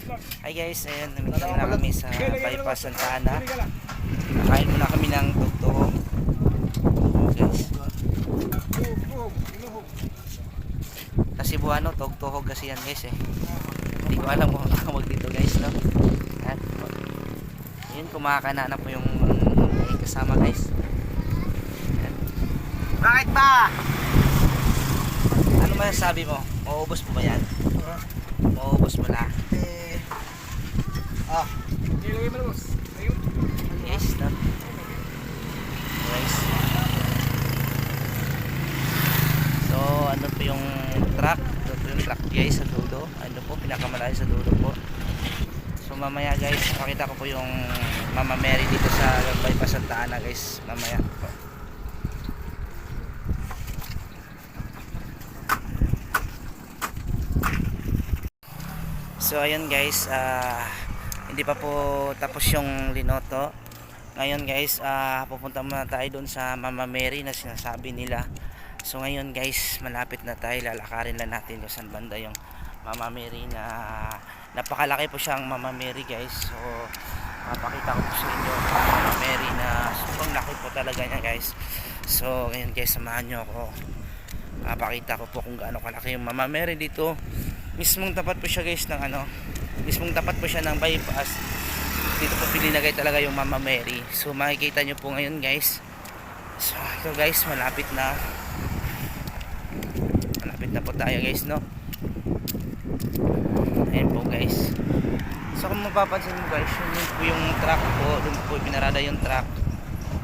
Hi guys, ayun, nandito na kami sa bypass Santa Ana. Kain muna kami ng tugtog. Guys, sa Cebuano, tugtog kasi yan guys eh. Hindi ko alam kung tawag dito guys, no? At, yun, kumakana na po yung may kasama guys. Ayan. Bakit ba? Ano masasabi mo? Mauubos mo ba yan? Mauubos mo na? Ilagay mo na boss. Ayun. Yes, no? Guys. So, ano po yung truck? Ito po yung truck guys sa dulo. Ano po, pinakamalayo sa dulo po. So, mamaya guys, pakita ko po yung Mama Mary dito sa bypass Santa Ana guys. Mamaya po. So, ayun guys, hindi pa po tapos yung linoto. Ngayon guys, pupunta muna tayo doon sa Mama Mary na sinasabi nila. So ngayon guys, malapit na tayo. Lalakarin lang natin kung saan banda yung Mama Mary na napakalaki po siyang Mama Mary guys. So papakita ko po sa inyo ang Mama Mary na sobrang laki po talaga niya guys. So ngayon guys, samahan nyo ako. Papakita ko po kung gaano kalaki yung Mama Mary dito. Mismong tapat po siya guys ng mismong tapat po siya ng bypass. Dito po pilinagay talaga yung Mama Mary. So makikita nyo po ngayon guys. So ito guys, malapit na po tayo guys, no? Ayan po guys. So kung mapapansin mo guys, yun po yung truck po, doon po pinarada yung truck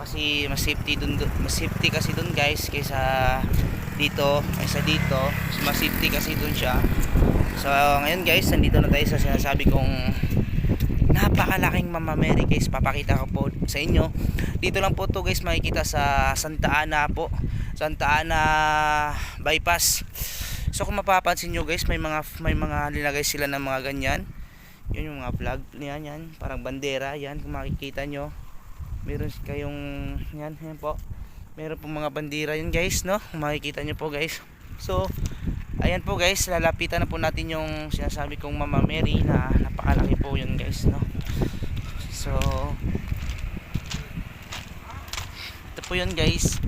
kasi mas safety dun, mas safety kasi dun guys kaysa dito, mas safety kasi dun siya. So ngayon guys, nandito na tayo sa sinasabi kong napakalaking Mama Mary guys. Papakita ko po sa inyo. Dito lang po to guys makikita sa Santa Ana po, Santa Ana bypass. So kung mapapansin nyo guys, may mga linagay sila ng mga ganyan. Yun yung mga flag niyan, yan parang bandera yan. Kung makikita nyo, meron kayong yan po, meron pong mga bandera yan guys, no? Kung makikita nyo po guys. So ayan po guys, lalapitan na po natin yung sinasabi kong Mama Mary na napakalaki po yun guys, no? So ito po yun guys.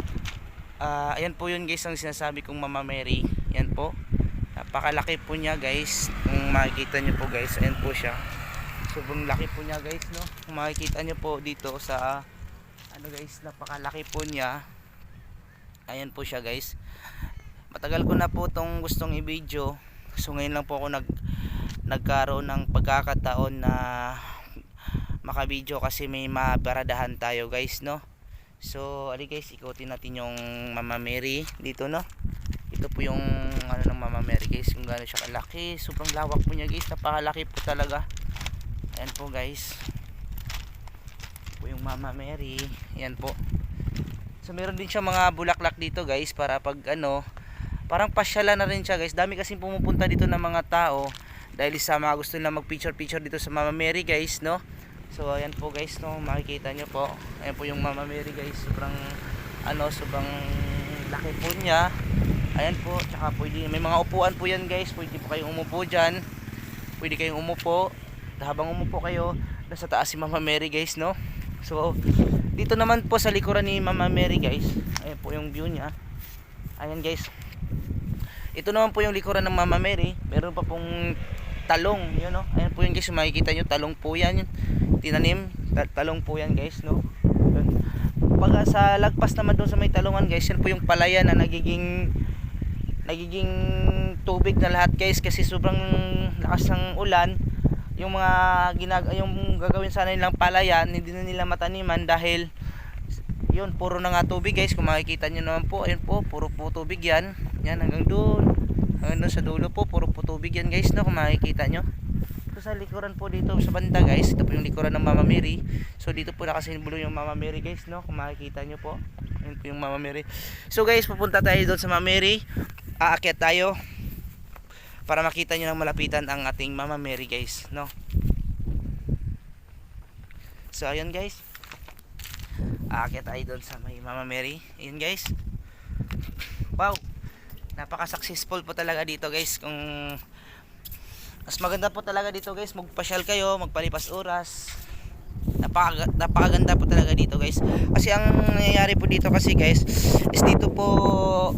Ayan po yun guys ang sinasabi kong Mama Mary. Yan po, napakalaki po niya guys. Kung makikita nyo po guys, ayan po siya. Sobrang laki po niya guys, no? Kung makikita nyo po dito sa guys, napakalaki po niya. Ayan po siya guys. Matagal ko na po itong gustong i-video. So ngayon lang po ako nagkaroon ng pagkakataon na makabidyo kasi may mabaradahan tayo guys, no? So ali guys, ikutin natin yung Mama Mary dito, no? Ito po yung ng Mama Mary guys, kung gaano siya kalaki. Sobrang lawak po niya guys, napakalaki po talaga. Ayan po guys, po yung Mama Mary. Ayan po. So meron din siya mga bulaklak dito guys, para pag parang pasyalan na rin siya guys. Dami kasing pumupunta dito ng mga tao dahil sa mga gusto nila mag picture dito sa Mama Mary guys, no? So ayan po guys, no, makikita nyo po. Ayan po yung Mama Mary guys. Sobrang sobrang laki po niya. Ayan po, tsaka pwede, may mga upuan po yan guys. Pwede po kayong umupo dyan. Pwede kayong umupo. Habang umupo kayo, nasa taas si Mama Mary guys, no? So dito naman po sa likuran ni Mama Mary guys, ayan po yung view niya. Ayan guys, ito naman po yung likuran ng Mama Mary. Meron pa pong talong, yun, no? Ayan po yung guys, makikita nyo, talong po yan, tinanim, talong po yan guys, no? Pag sa lagpas naman doon sa may talungan guys, yan po yung palayan na nagiging tubig na lahat guys, kasi sobrang lakas ng ulan. Yung mga yung gagawin sana nilang palayan, hindi na nila mataniman dahil yun, puro na nga tubig guys. Kung makikita nyo naman po, ayun po, puro po tubig yan. Yan hanggang doon sa dulo po, puro po tubig yan guys, no? Kung makikita nyo. So sa likuran po dito sa banda guys, ito po yung likuran ng Mama Mary. So dito po nakasimbolo yung Mama Mary guys, no? Kung makikita nyo po, ayun po yung Mama Mary. So guys, pupunta tayo doon sa Mama Mary. Aakyat tayo para makita nyo ng malapitan ang ating Mama Mary guys, no? So ayun guys, aakyat tayo doon sa may Mama Mary. Ayun guys, wow, napaka successful po talaga dito guys. Kung Mas maganda po talaga dito guys, magpasyal kayo, magpalipas oras. Napakaganda po talaga dito guys. Kasi ang nangyayari po dito kasi guys is dito po,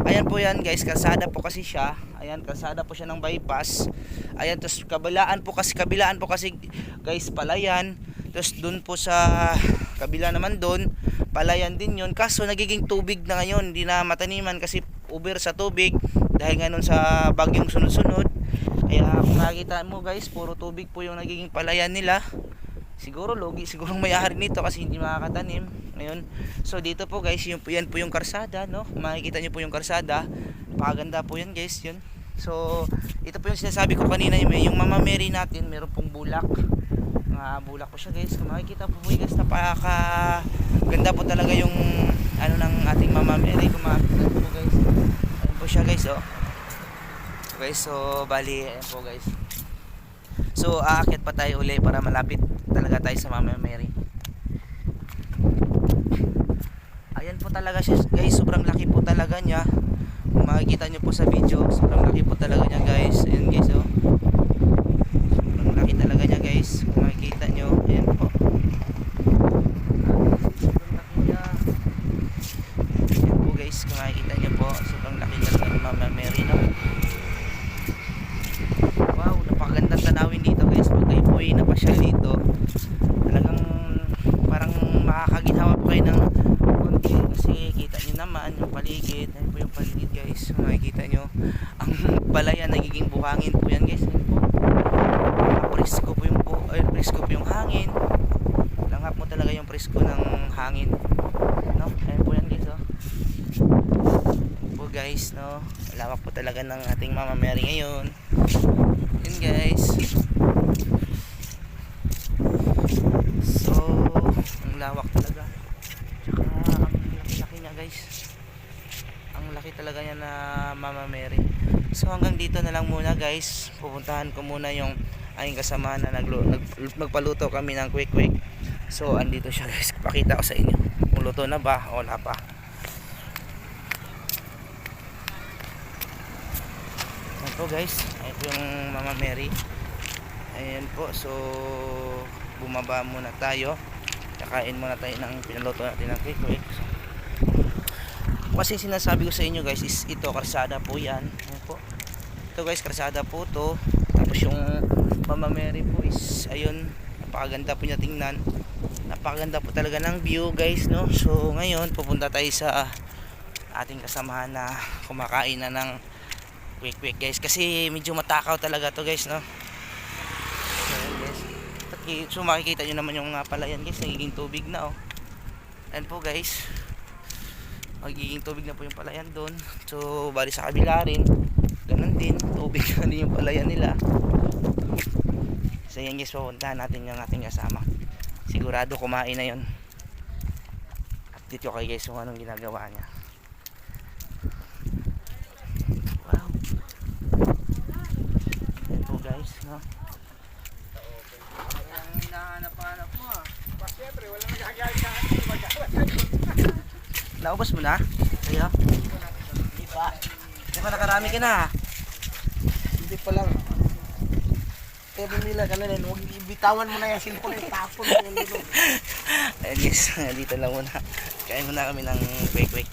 ayan po yan guys, kalsada po kasi siya. Ayan, kalsada po siya ng bypass. Ayan, tapos kabilaan po kasi guys, palayan. Tapos dun po sa kabila naman dun, palayan din yun. Kaso nagiging tubig na ngayon, hindi na mataniman kasi uber sa tubig. Dahil nga nun sa bagyong sunod-sunod. Kaya kung nakikita mo guys, puro tubig po yung nagiging palayan nila. Siguro logi, siguro may-ari nito kasi hindi makakatanim. Ngayon, so dito po guys, yan po yung karsada, no? Makikita niyo po yung karsada. Napakaganda po yan guys, yun. So, ito po yung sinasabi ko kanina, yung Mama Mary natin, meron pong bulak. Bulak po siya guys. Kung makikita po guys, napakaganda po talaga yung ano ng ating Mama Mary. Kung makikita po guys, ayun po siya guys, oh. Guys, so bali, ayan po guys. So aakyat pa tayo uli para malapit talaga tayo sa Mama Mary. Ayan po talaga siya guys, sobrang laki po talaga niya. Kung makikita nyo po sa video, sobrang laki po talaga niya guys. Ayan guys, oh. Sobrang laki talaga niya guys. Kung makikita nyo, ayan po. Sobrang laki niya. Ayan po guys, kung makikita nyo po, sobrang laki talaga ng Mama Mary, no? Wow, napakagandang tanawin dito guys. Pag kayo po ay napasyal dito, talagang parang makakaginhawa po kayo ng konti kasi kita nyo naman yung paligid. Ayun po yung paligid guys, makikita nyo ang palayan, nagiging buhangin po yan guys. Ayun po, presko po yung presko po yung hangin. Langhap mo talaga yung presko ng hangin, no? Ayun po yan guys, oh. Ayun po guys, no? Lawak po talaga ng ating Mama Mary ngayon. Yun guys. So, ang lawak talaga. Tsaka ang laki-laki niya guys. Ang laki talaga niya na Mama Mary. So hanggang dito na lang muna guys. Pupuntahan ko muna yung aking kasama na nagpaluto kami ng quick. So andito siya guys. Pakita ko sa inyo. Kung luto na ba o wala pa. Ayan po guys. Ayan po yung Mama Mary. Ayan po. So bumaba muna tayo. Kakain muna tayo ng pinaluto natin ng quick. So, kasi sinasabi ko sa inyo guys is ito, karsada po yan. Ayan po. Ito guys, karsada po to. Tapos yung Mama Mary po is ayun, napakaganda po niya tingnan. Napakaganda po talaga ng view guys, no? So ngayon pupunta tayo sa ating kasamahan na kumakain na ng quick guys. Kasi medyo matakaw talaga to guys, no? Ayan guys. So makikita nyo naman yung palayan guys, nagiging tubig na, oh. Ayan po guys, magiging tubig na po yung palayan doon. So bali sa kabila rin, ganun din, tubig na din yung palayan nila. So yan guys, pupuntahan natin yung ating kasama. Sigurado kumain na yun. Update ko kayo guys kung anong ginagawa niya. Wow. Yan po guys, no? Ang hinahanap-hanap mo, ah. Siyempre, walang nagagalit sa akin. Naubos mo na? Kaya? Hindi pa. Hindi pa, nakarami ka na. Hindi pa lang. Kaya bumila ka na rin. Huwag ibitawan mo na yung cellphone. Tapon mo yung lilo. Ayun guys, dito lang muna. Kain muna kami ng quick.